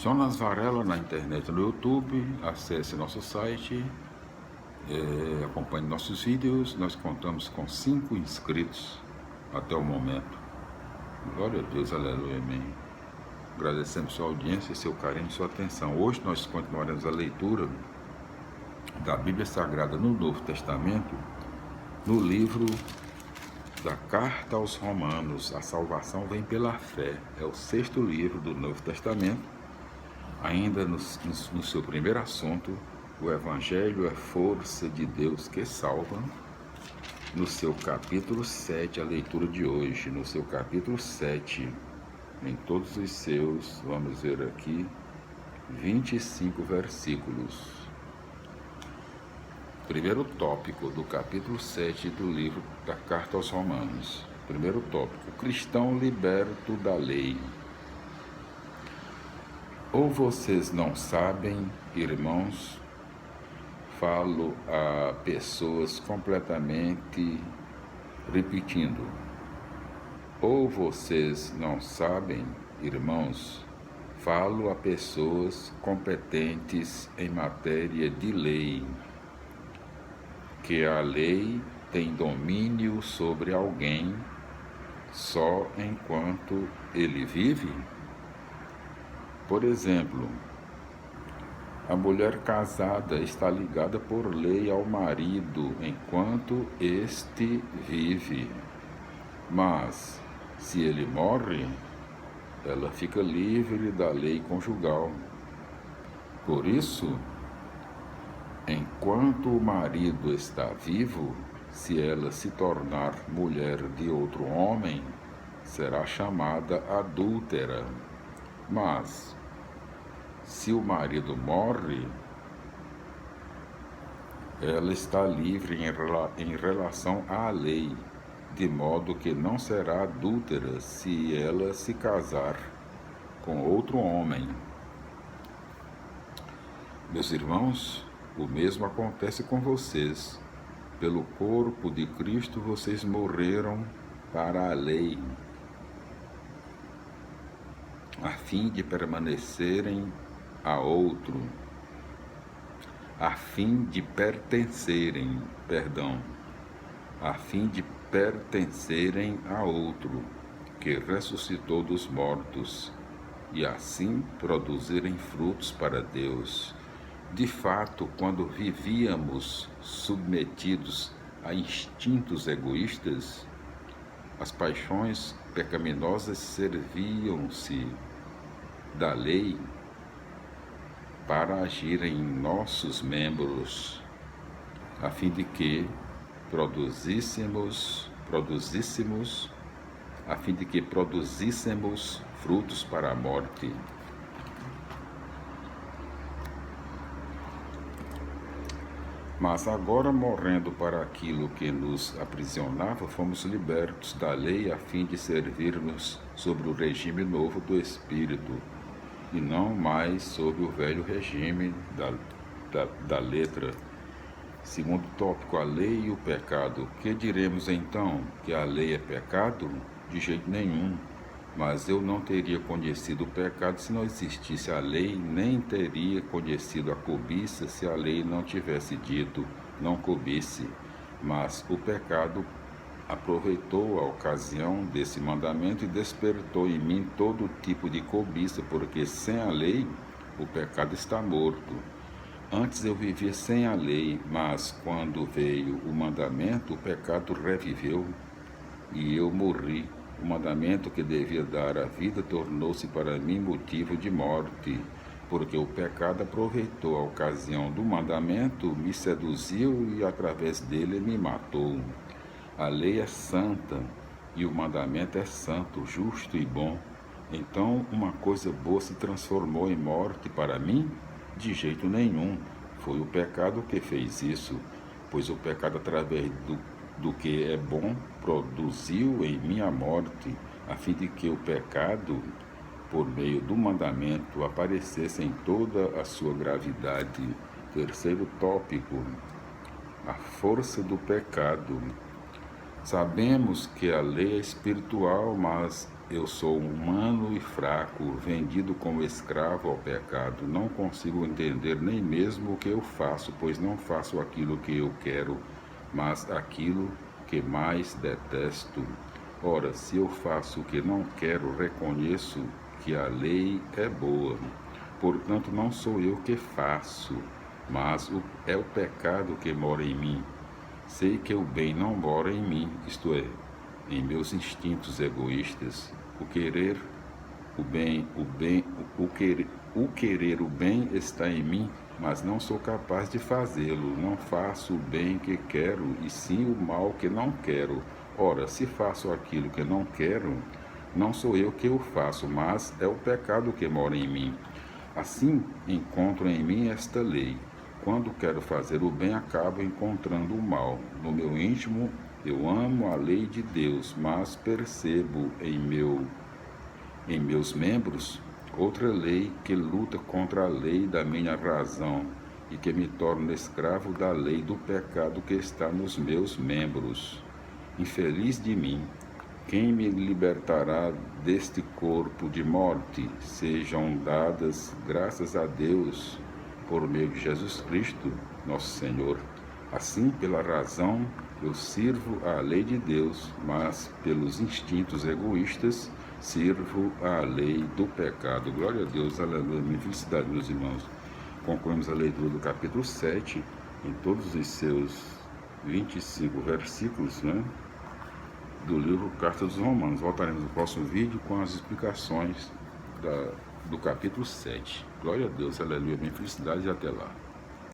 Jonas Varela na internet, no YouTube. Acesse nosso site, acompanhe nossos vídeos. Nós contamos com 5 inscritos até o momento. Glória a Deus, aleluia, amém. Agradecemos sua audiência, seu carinho, sua atenção. Hoje nós continuaremos a leitura da Bíblia Sagrada no Novo Testamento, no livro da Carta aos Romanos. A salvação vem pela fé. É o 6º livro do Novo Testamento. Ainda no seu primeiro assunto, o Evangelho é força de Deus que salva. No seu capítulo 7, a leitura de hoje, no seu capítulo 7, em todos os seus, vamos ver aqui, 25 versículos. Primeiro tópico do capítulo 7 do livro da Carta aos Romanos. Primeiro tópico: cristão liberto da lei. Ou vocês não sabem, irmãos, falo a pessoas completamente repetindo. Ou vocês não sabem, irmãos, falo a pessoas competentes em matéria de lei, que a lei tem domínio sobre alguém só enquanto ele vive? Por exemplo, a mulher casada está ligada por lei ao marido enquanto este vive. Mas, se ele morre, ela fica livre da lei conjugal. Por isso, enquanto o marido está vivo, se ela se tornar mulher de outro homem, será chamada adúltera. Mas, se o marido morre, ela está livre em relação à lei, de modo que não será adúltera se ela se casar com outro homem. Meus irmãos, o mesmo acontece com vocês. Pelo corpo de Cristo vocês morreram para a lei, a fim de permanecerem a outro, a fim de pertencerem a outro, que ressuscitou dos mortos, e assim produzirem frutos para Deus. De fato, quando vivíamos submetidos a instintos egoístas, as paixões pecaminosas serviam-se da lei para agirem em nossos membros, a fim de que produzíssemos frutos para a morte. Mas agora, morrendo para aquilo que nos aprisionava, fomos libertos da lei a fim de servirmos sobre o regime novo do Espírito, e não mais sob o velho regime da letra. Segundo tópico, a lei e o pecado. Que diremos então? Que a lei é pecado? De jeito nenhum. Mas eu não teria conhecido o pecado se não existisse a lei, nem teria conhecido a cobiça se a lei não tivesse dito, não cobice. Mas o pecado aproveitou a ocasião desse mandamento e despertou em mim todo tipo de cobiça, porque sem a lei o pecado está morto. Antes eu vivia sem a lei, mas quando veio o mandamento, o pecado reviveu e eu morri. O mandamento que devia dar a vida tornou-se para mim motivo de morte, porque o pecado aproveitou a ocasião do mandamento, me seduziu e através dele me matou. A lei é santa e o mandamento é santo, justo e bom. Então uma coisa boa se transformou em morte para mim? De jeito nenhum. Foi o pecado que fez isso, pois o pecado através do que é bom produziu em mim a morte, a fim de que o pecado, por meio do mandamento, aparecesse em toda a sua gravidade. Terceiro tópico: a força do pecado. Sabemos que a lei é espiritual, mas eu sou humano e fraco, vendido como escravo ao pecado. Não consigo entender nem mesmo o que eu faço, pois não faço aquilo que eu quero, mas aquilo que mais detesto. Ora, se eu faço o que não quero, reconheço que a lei é boa. Portanto, não sou eu que faço, mas é o pecado que mora em mim. Sei que o bem não mora em mim, isto é, em meus instintos egoístas. O querer o bem está em mim, mas não sou capaz de fazê-lo. Não faço o bem que quero, e sim o mal que não quero. Ora, se faço aquilo que não quero, não sou eu que o faço, mas é o pecado que mora em mim. Assim, encontro em mim esta lei. Quando quero fazer o bem, acabo encontrando o mal. No meu íntimo, eu amo a lei de Deus, mas percebo em meus membros outra lei que luta contra a lei da minha razão e que me torna escravo da lei do pecado que está nos meus membros. Infeliz de mim, quem me libertará deste corpo de morte? Sejam dadas graças a Deus por meio de Jesus Cristo, nosso Senhor. Assim, pela razão, eu sirvo à lei de Deus, mas pelos instintos egoístas, sirvo à lei do pecado. Glória a Deus, aleluia, minha felicidade, meus irmãos. Concluímos a leitura do capítulo 7, em todos os seus 25 versículos, do livro Carta dos Romanos. Voltaremos no próximo vídeo com as explicações do capítulo 7. Glória a Deus, aleluia, minha felicidade e até lá.